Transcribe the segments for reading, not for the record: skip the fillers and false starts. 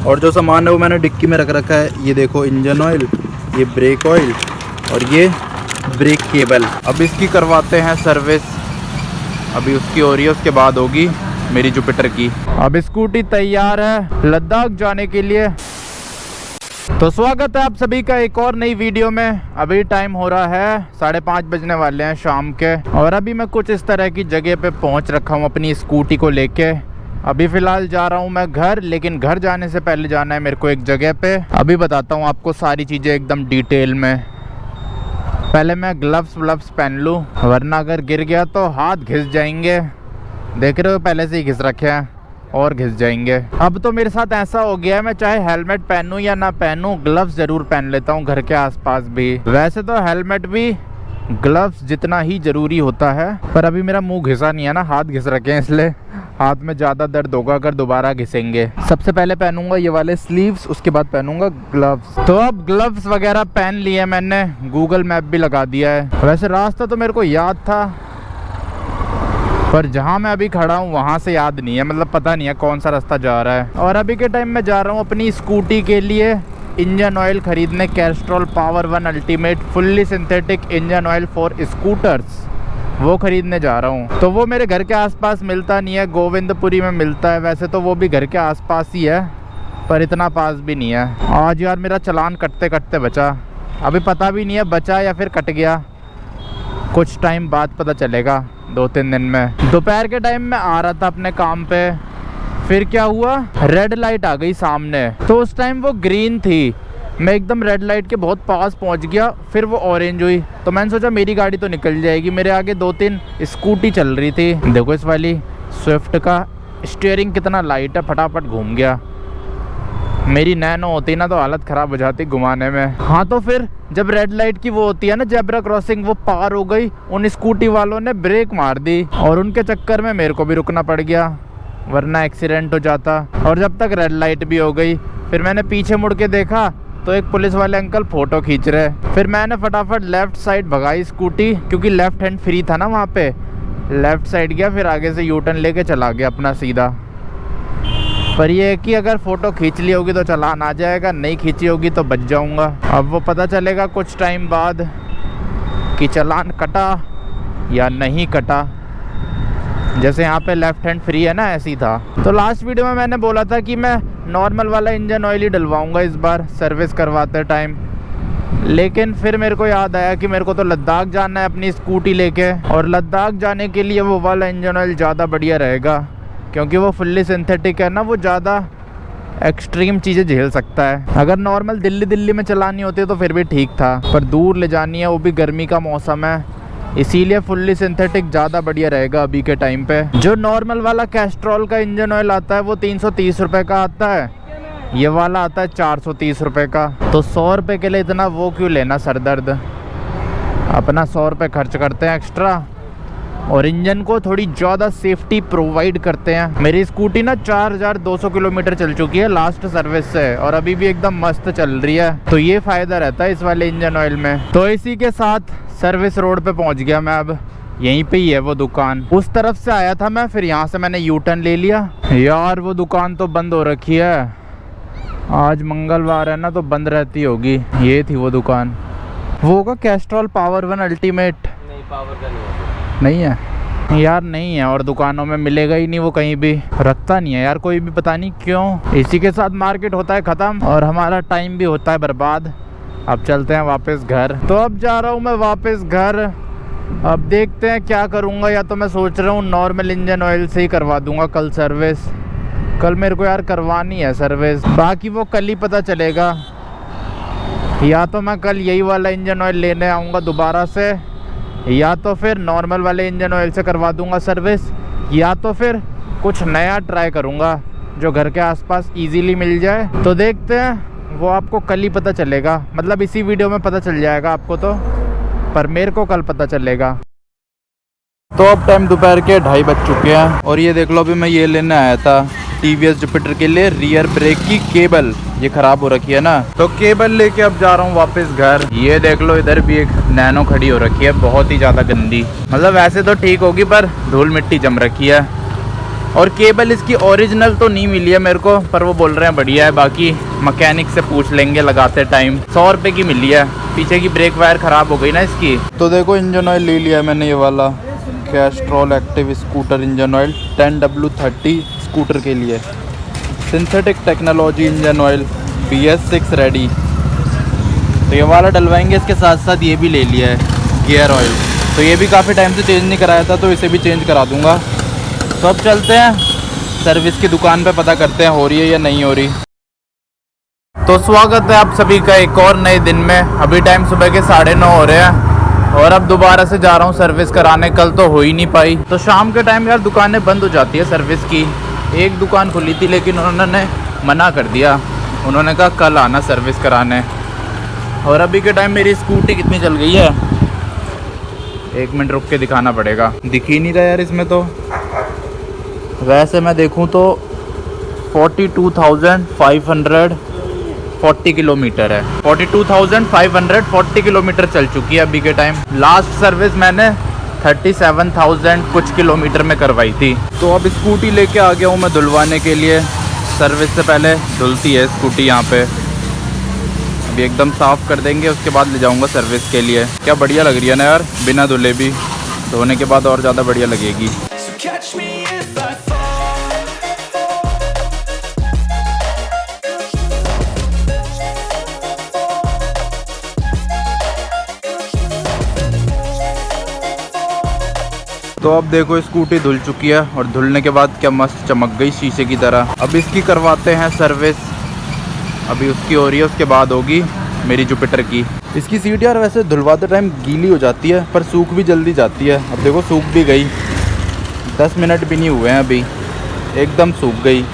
और जो सामान है वो मैंने डिक्की में रख रखा है। ये देखो इंजन ऑयल, ये ब्रेक ऑयल और ये ब्रेक केबल। अब इसकी करवाते हैं सर्विस। अभी उसकी हो रही है, उसके बाद होगी मेरी जुपिटर की। अब स्कूटी तैयार है लद्दाख जाने के लिए। तो स्वागत है आप सभी का एक और नई वीडियो में। अभी टाइम हो रहा है 5:30 बजने वाले हैं शाम के, और अभी मैं कुछ इस तरह की जगह पे पहुंच रखा हूं अपनी स्कूटी को लेके। अभी फ़िलहाल जा रहा हूं मैं घर, लेकिन घर जाने से पहले जाना है मेरे को एक जगह पे। अभी बताता हूं आपको सारी चीज़ें एकदम डिटेल में। पहले मैं ग्लव्स पहन लूँ, वरना अगर गिर गया तो हाथ घिस जाएंगे। देख रहे हो पहले से ही घिस रखे हैं और घिस जाएंगे। अब तो मेरे साथ ऐसा हो गया है, मैं चाहे हेलमेट पहनूं या ना पहनूं, ग्लव्स ज़रूर पहन लेता हूं घर के आसपास भी। वैसे तो हेलमेट भी ग्लव्स जितना ही ज़रूरी होता है, पर अभी मेरा मुंह घिसा नहीं है ना, हाथ घिस रखे हैं, इसलिए हाथ में ज़्यादा दर्द होगा अगर दोबारा घिसेंगे। सबसे पहले पहनूंगा ये वाले स्लीव्स, उसके बाद पहनूंगा ग्लव्स। तो अब ग्लव्स वगैरह पहन लिए मैंने, गूगल मैप भी लगा दिया है। वैसे रास्ता तो मेरे को याद था, पर जहाँ मैं अभी खड़ा हूँ वहाँ से याद नहीं है, मतलब पता नहीं है कौन सा रास्ता जा रहा है। और अभी के टाइम में जा रहा हूँ अपनी स्कूटी के लिए इंजन ऑयल खरीदने, Castrol power 1 ultimate fully synthetic engine oil for scooters, वो खरीदने जा रहा हूँ। तो वो मेरे घर के आसपास मिलता नहीं है, गोविंदपुरी में मिलता है। वैसे तो वो भी घर के आसपास ही है, पर इतना पास भी नहीं है। आज यार मेरा चालान कटते कटते बचा, अभी पता भी नहीं है बचा या फिर कट गया, कुछ टाइम बाद पता चलेगा, 2-3 दिन में। दोपहर के टाइम में आ रहा था अपने काम पे, फिर क्या हुआ, रेड लाइट आ गई सामने। तो उस टाइम वो ग्रीन थी, मैं एकदम रेड लाइट के बहुत पास पहुंच गया, फिर वो ऑरेंज हुई। तो मैंने सोचा मेरी गाड़ी तो निकल जाएगी, मेरे आगे 2-3 स्कूटी चल रही थी। देखो इस वाली स्विफ्ट का स्टीयरिंग कितना लाइट है, फटाफट घूम गया। मेरी नैनो होती ना तो हालत ख़राब हो जाती घुमाने में। हाँ तो फिर जब रेड लाइट की वो होती है ना जेब्रा क्रॉसिंग, वो पार हो गई, उन स्कूटी वालों ने ब्रेक मार दी और उनके चक्कर में मेरे को भी रुकना पड़ गया, वरना एक्सीडेंट हो जाता। और जब तक रेड लाइट भी हो गई, फिर मैंने पीछे मुड़ के देखा तो एक पुलिस वाले अंकल फ़ोटो खींच रहे। फिर मैंने फटाफट लेफ़्ट साइड भगाई स्कूटी, क्योंकि लेफ़्ट हैंड फ्री था ना वहाँ पे। लेफ़्ट साइड गया, फिर आगे से यू टर्न लेके चला गया अपना सीधा। पर ये है कि अगर फ़ोटो खींच ली होगी तो चालान आ जाएगा, नहीं खींची होगी तो बच जाऊंगा। अब वो पता चलेगा कुछ टाइम बाद कि चालान कटा या नहीं कटा। जैसे यहाँ पे लेफ़्ट हैंड फ्री है ना, ऐसी था। तो लास्ट वीडियो में मैंने बोला था कि मैं नॉर्मल वाला इंजन ऑयल ही डलवाऊँगा इस बार सर्विस करवाते टाइम, लेकिन फिर मेरे को याद आया कि मेरे को तो लद्दाख जाना है अपनी स्कूटी लेके, और लद्दाख जाने के लिए वो वाला इंजन ऑयल ज़्यादा बढ़िया रहेगा, क्योंकि वो फुल्ली सिंथेटिक है ना, वो ज़्यादा एक्सट्रीम चीज़ें झेल सकता है। अगर नॉर्मल दिल्ली में चलानी होती है तो फिर भी ठीक था, पर दूर ले जानी है, वो भी गर्मी का मौसम है, इसीलिए फुल्ली सिंथेटिक ज़्यादा बढ़िया रहेगा अभी के टाइम पे। जो नॉर्मल वाला कैस्ट्रॉल का इंजन ऑयल आता है वो 330 रुपये का आता है, ये वाला आता है 430 रुपये का। तो 100 रुपये के लिए इतना वो क्यों लेना सरदर्द, अपना 100 रुपये खर्च करते हैं एक्स्ट्रा, और इंजन को थोड़ी ज़्यादा सेफ्टी प्रोवाइड करते हैं। मेरी स्कूटी ना 4200 किलोमीटर चल चुकी है लास्ट सर्विस से, और अभी भी एकदम मस्त चल रही है। तो ये फ़ायदा रहता है इस वाले इंजन ऑयल में। तो इसी के साथ सर्विस रोड पे पहुंच गया मैं, अब यहीं पे ही है वो दुकान। उस तरफ से आया था मैं, फिर यहाँ से मैंने यू टर्न ले लिया। यार वो दुकान तो बंद हो रखी है, आज मंगलवार है ना तो बंद रहती होगी। ये थी वो दुकान, वो का कैस्ट्रॉल पावर 1 अल्टीमेट। नहीं, पावर का नहीं है यार, नहीं है, और दुकानों में मिलेगा ही नहीं, वो कहीं भी रखता नहीं है यार कोई भी, पता नहीं क्यों। इसी के साथ मार्केट होता है ख़त्म और हमारा टाइम भी होता है बर्बाद। अब चलते हैं वापस घर। तो अब जा रहा हूँ मैं वापस घर। अब देखते हैं क्या करूँगा, या तो मैं सोच रहा हूँ नॉर्मल इंजन ऑयल से ही करवा दूँगा कल सर्विस। कल मेरे को यार करवानी है सर्विस, बाकी वो कल ही पता चलेगा। या तो मैं कल यही वाला इंजन ऑयल लेने आऊँगा दोबारा से, या तो फिर नॉर्मल वाले इंजन ऑयल से करवा दूंगा सर्विस, या तो फिर कुछ नया ट्राई करूंगा जो घर के आसपास इजीली मिल जाए। तो देखते हैं, वो आपको कल ही पता चलेगा, मतलब इसी वीडियो में पता चल जाएगा आपको तो, पर मेरे को कल पता चलेगा। तो अब टाइम दोपहर के 2:30 बज चुके हैं, और ये देख लो अभी मैं ये लेने आया था टीवीएस जुपिटर के लिए रियर ब्रेक की केबल, ये ख़राब हो रखी है ना, तो केबल लेके अब जा रहा हूँ वापस घर। ये देख लो इधर भी एक नैनो खड़ी हो रखी है, बहुत ही ज़्यादा गंदी, मतलब वैसे तो ठीक होगी पर धूल मिट्टी जम रखी है। और केबल इसकी ओरिजिनल तो नहीं मिली है मेरे को, पर वो बोल रहे हैं बढ़िया है। बाकी मैकेनिक से पूछ लेंगे लगाते टाइम। 100 रुपये की मिली है। पीछे की ब्रेक वायर ख़राब हो गई ना इसकी। तो देखो इंजन ऑयल ले लिया मैंने, ये वाला Castrol active scooter engine oil 10W30 scooter के लिए। Synthetic technology engine oil BS6 ready. तो ये वाला डलवाएंगे। इसके साथ साथ ये भी ले लिया है गियर ऑयल। तो ये भी काफ़ी टाइम से चेंज नहीं कराया था, तो इसे भी चेंज करा दूंगा। तो अब चलते हैं सर्विस की दुकान पे, पता करते हैं हो रही है या नहीं हो रही। तो स्वागत है आप सभी का एक और नए दिन में। अभी टाइम सुबह के 9:30 हो रहे हैं और अब दोबारा से जा रहा हूँ सर्विस कराने। कल तो हो ही नहीं पाई। तो शाम के टाइम यार दुकानें बंद हो जाती है सर्विस की। एक दुकान खुली थी लेकिन उन्होंने मना कर दिया। उन्होंने कहा कल आना सर्विस कराने। और अभी के टाइम मेरी स्कूटी कितनी चल गई है, 1 मिनट रुक के दिखाना पड़ेगा। दिख ही नहीं रहा यार इसमें तो। वैसे मैं देखूं तो 42,540 किलोमीटर है। 42,540 किलोमीटर चल चुकी है अभी के टाइम। लास्ट सर्विस मैंने 37,000 कुछ किलोमीटर में करवाई थी। तो अब स्कूटी लेके आ गया हूँ मैं धुलवाने के लिए। सर्विस से पहले धुलती है स्कूटी यहाँ पे। अभी एकदम साफ़ कर देंगे, उसके बाद ले जाऊँगा सर्विस के लिए। क्या बढ़िया लग रही है ना यार, बिना धुले भी। धोने के बाद और ज़्यादा बढ़िया लगेगी। तो अब देखो स्कूटी धुल चुकी है और धुलने के बाद क्या मस्त चमक गई शीशे की तरह। अब इसकी करवाते हैं सर्विस। अभी उसकी हो रही है, उसके बाद होगी मेरी जुपिटर की। इसकी सीट यार वैसे धुलवाते टाइम गीली हो जाती है, पर सूख भी जल्दी जाती है। अब देखो सूख भी गई, 10 मिनट भी नहीं हुए हैं अभी, एकदम सूख गई।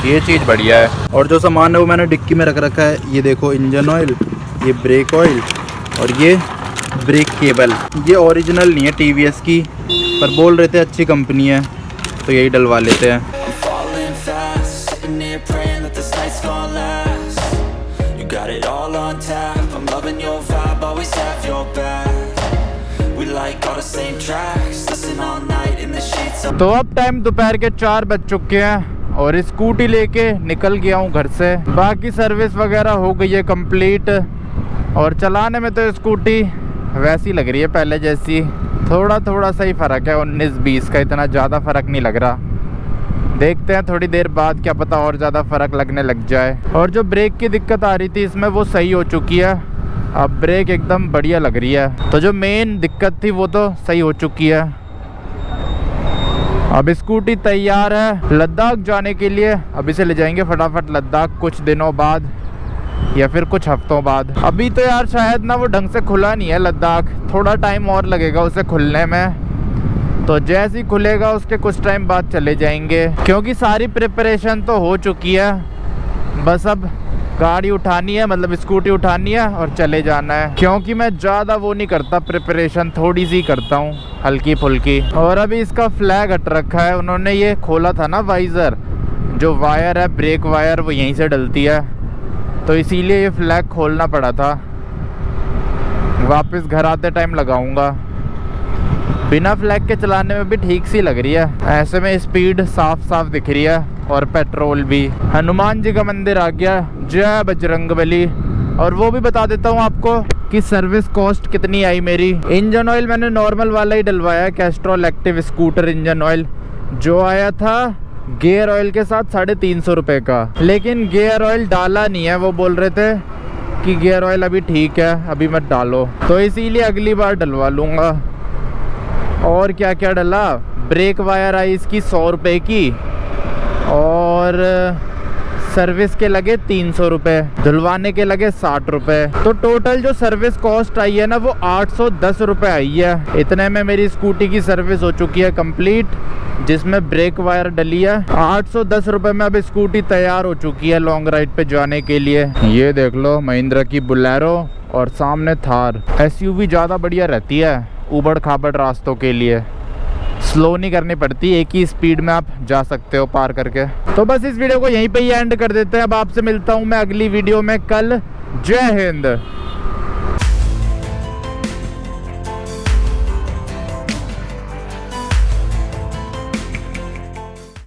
ये चीज़ बढ़िया है। और जो सामान है वो मैंने डिक्की में रख रखा है। ये देखो इंजन ऑयल, ये ब्रेक ऑयल और ये ब्रेक केबल। ये ओरिजिनल नहीं है TVS की, पर बोल रहे थे अच्छी कंपनी है तो यही डलवा लेते हैं। तो अब टाइम दोपहर के 4 बज चुके हैं और स्कूटी लेके निकल गया हूँ घर से। बाकी सर्विस वगैरह हो गई है कंप्लीट। और चलाने में तो स्कूटी वैसी लग रही है पहले जैसी। थोड़ा थोड़ा सा ही फ़र्क है, 19-20 का, इतना ज़्यादा फ़र्क नहीं लग रहा। देखते हैं थोड़ी देर बाद, क्या पता और ज़्यादा फ़र्क लगने लग जाए। और जो ब्रेक की दिक्कत आ रही थी इसमें वो सही हो चुकी है। अब ब्रेक एकदम बढ़िया लग रही है। तो जो मेन दिक्कत थी वो तो सही हो चुकी है। अब स्कूटी तैयार है लद्दाख जाने के लिए। अभी से ले जाएंगे फटाफट लद्दाख कुछ दिनों बाद या फिर कुछ हफ्तों बाद। अभी तो यार शायद ना वो ढंग से खुला नहीं है लद्दाख, थोड़ा टाइम और लगेगा उसे खुलने में। तो जैसे ही खुलेगा उसके कुछ टाइम बाद चले जाएंगे, क्योंकि सारी प्रिपरेशन तो हो चुकी है। बस अब गाड़ी उठानी है, मतलब स्कूटी उठानी है और चले जाना है। क्योंकि मैं ज़्यादा वो नहीं करता प्रिपरेशन, थोड़ी सी करता हूँ हल्की फुल्की। और अभी इसका फ्लैग हट रखा है। उन्होंने ये खोला था ना वाइज़र, जो वायर है ब्रेक वायर वो यहीं से डलती है, तो इसीलिए ये फ्लैग खोलना पड़ा था। वापस घर आते टाइम लगाऊंगा। बिना फ्लैग के चलाने में भी ठीक सी लग रही है। ऐसे में स्पीड साफ साफ दिख रही है और पेट्रोल भी। हनुमान जी का मंदिर आ गया, जय बजरंगबली। और वो भी बता देता हूँ आपको कि सर्विस कॉस्ट कितनी आई मेरी। इंजन ऑयल मैंने नॉर्मल वाला ही डलवाया, Castrol active scooter engine oil, जो आया था गियर ऑयल के साथ 350 रुपये का। लेकिन गियर ऑयल डाला नहीं है, वो बोल रहे थे कि गियर ऑयल अभी ठीक है, अभी मत डालो। तो इसीलिए अगली बार डलवा लूँगा। और क्या क्या डला, ब्रेक वायर आई इसकी 100 रुपये की और सर्विस के लगे 300 रुपये, धुलवाने के लगे 60 रुपये। तो टोटल जो सर्विस कॉस्ट आई है ना वो 810 रुपये आई है। इतने में मेरी स्कूटी की सर्विस हो चुकी है कंप्लीट, जिसमें ब्रेक वायर डली है। 810 रुपये में अब स्कूटी तैयार हो चुकी है लॉन्ग राइड पे जाने के लिए। ये देख लो महिंद्रा की बुलेरो और सामने थार। SUV ज़्यादा बढ़िया रहती है ऊबड़ खाबड़ रास्तों के लिए, स्लो नहीं करनी पड़ती, एक ही स्पीड में आप जा सकते हो पार करके। तो बस इस वीडियो को यहीं पे ही एंड कर देते हैं। अब आपसे मिलता हूँ मैं अगली वीडियो में कल। जय हिंद।